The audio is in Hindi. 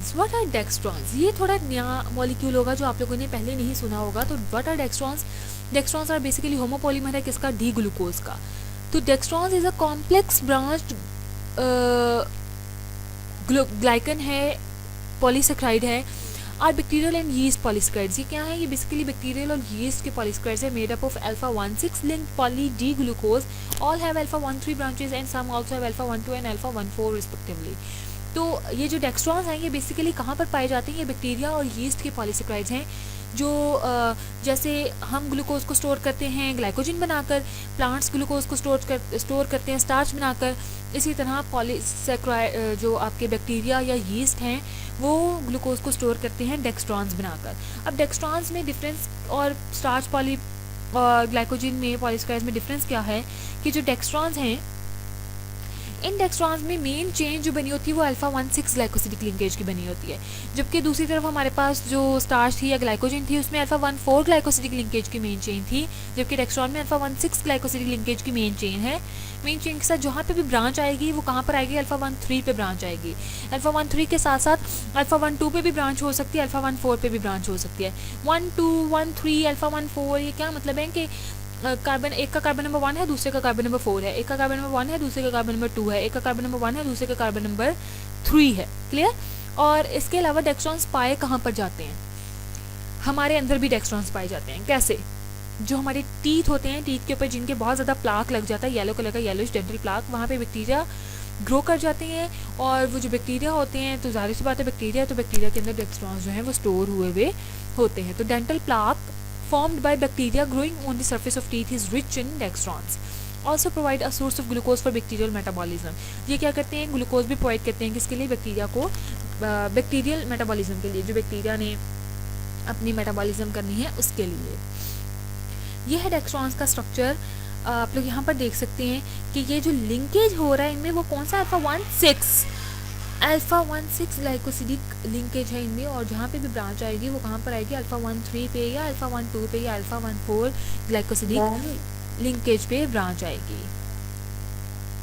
डेक्स्ट्रॉन्स, व्हाट आर डेक्स्ट्रॉन्स? ये थोड़ा नया मॉलिक्यूल होगा जो आप लोगों ने पहले नहीं सुना होगा। तो what are dextrans? Dextrans are basically homopolymer है किसका? डी ग्लूकोज का। तो dextrans is a complex branched glycan है, पॉलीसेक्राइड है। Are bacterial and yeast polysaccharides. ये क्या है? ये बेसिकली बैक्टीरियल और यीस्ट के पॉलीसेक्राइड्स है, made up of alpha 1,6 linked poly D glucose. All have alpha 1,3 branches and some also have alpha 1,2 and alpha 1,4 respectively. तो ये जो डेक्स्ट्रॉन्स हैं ये बेसिकली कहाँ पर पाए जाते हैं? ये बैक्टीरिया और यीस्ट के पॉलीसेक्राइड्स हैं जो जैसे हम ग्लूकोज को स्टोर करते हैं ग्लाइकोजन बनाकर, प्लांट्स ग्लूकोज को स्टोर करते हैं स्टार्च बनाकर, इसी तरह पॉलीसेक्राइड जो आपके बैक्टीरिया या यीस्ट हैं वो ग्लूकोज को स्टोर करते हैं डेक्स्ट्रॉन्स बनाकर। अब डेक्स्ट्रॉन्स में डिफरेंस और स्टार्च पॉली और ग्लाइकोजन में पॉलीसेक्राइड्स में डिफरेंस क्या है कि जो डेक्स्ट्रॉन्स हैं इन डेक्स्ट्रॉन्स में मेन चेन जो बनी होती है वो अल्फा 1,6 ग्लाइकोसिडिक लिंकेज की बनी होती है, जबकि दूसरी तरफ हमारे पास जो स्टार्च थी या ग्लाइकोजन थी उसमें अल्फा 1,4 ग्लाइकोसिडिक लिंकेज की मेन चेन थी, जबकि डेक्स्ट्रॉन में अल्फा 1,6 ग्लाइकोसिडिक लिंकेज की मेन चेन है। मेन चेन के साथ जहाँ पे भी ब्रांच आएगी वो कहाँ पर आएगी? अल्फा 1,3 पे ब्रांच आएगी। अल्फा 1,3 के साथ साथ अल्फा 1,2 पे भी ब्रांच हो सकती है, अल्फा 1,4 पे भी ब्रांच हो सकती है। 1,2 1,3 अल्फा 1,4 ये क्या मतलब है कि कार्बन एक का कार्बन नंबर 1 है, दूसरे का कार्बन नंबर 4 है, एक का कार्बन नंबर 1 है, दूसरे का कार्बन नंबर 2 है, एक का कार्बन नंबर 1 है, दूसरे का कार्बन नंबर 3 है। क्लियर? और इसके अलावा डेक्स्ट्रॉन्स पाए कहाँ पर जाते हैं? हमारे अंदर भी डेक्स्ट्रॉन्स पाए जाते हैं। कैसे? जो हमारे टीथ होते हैं, टीथ के ऊपर जिनके बहुत ज़्यादा प्लाक लग जाता है, येलो कलर का येलोइश डेंटल प्लाक, वहाँ पे बैक्टीरिया ग्रो कर जाते हैं। और वो जो बैक्टीरिया होते हैं तो जाहिर सी बात है बैक्टीरिया, तो बैक्टीरिया के अंदर डेक्स्ट्रॉन्स जो हैं वो स्टोर हुए होते हैं। तो dental plaque formed by bacteria growing on the surface of teeth is rich in dextrons. Also provide a source of glucose for bacterial metabolism. ये क्या करते हैं? ग्लूकोज भी प्रोवाइड करते हैं किसके लिए? बैक्टीरिया को, बैक्टीरियल मेटाबॉलिज्म के लिए, जो बैक्टीरिया ने अपनी मेटाबॉलिज्म करनी है उसके लिए। ये है डेक्स्ट्रॉन्स का स्ट्रक्चर। आप लोग यहाँ पर देख सकते हैं कि ये जो लिंकेज हो रहा है इनमें वो कौन सा? अल्फा 1,6 ग्लाइकोसिडिक लिंकेज है इनमें, और जहाँ पे भी ब्रांच आएगी वो कहाँ पर आएगी? अल्फा 1,3 पे या अल्फा 1,2 पे या अल्फा 1,4 ग्लाइकोसिडिक लिंकेज पे ब्रांच आएगी।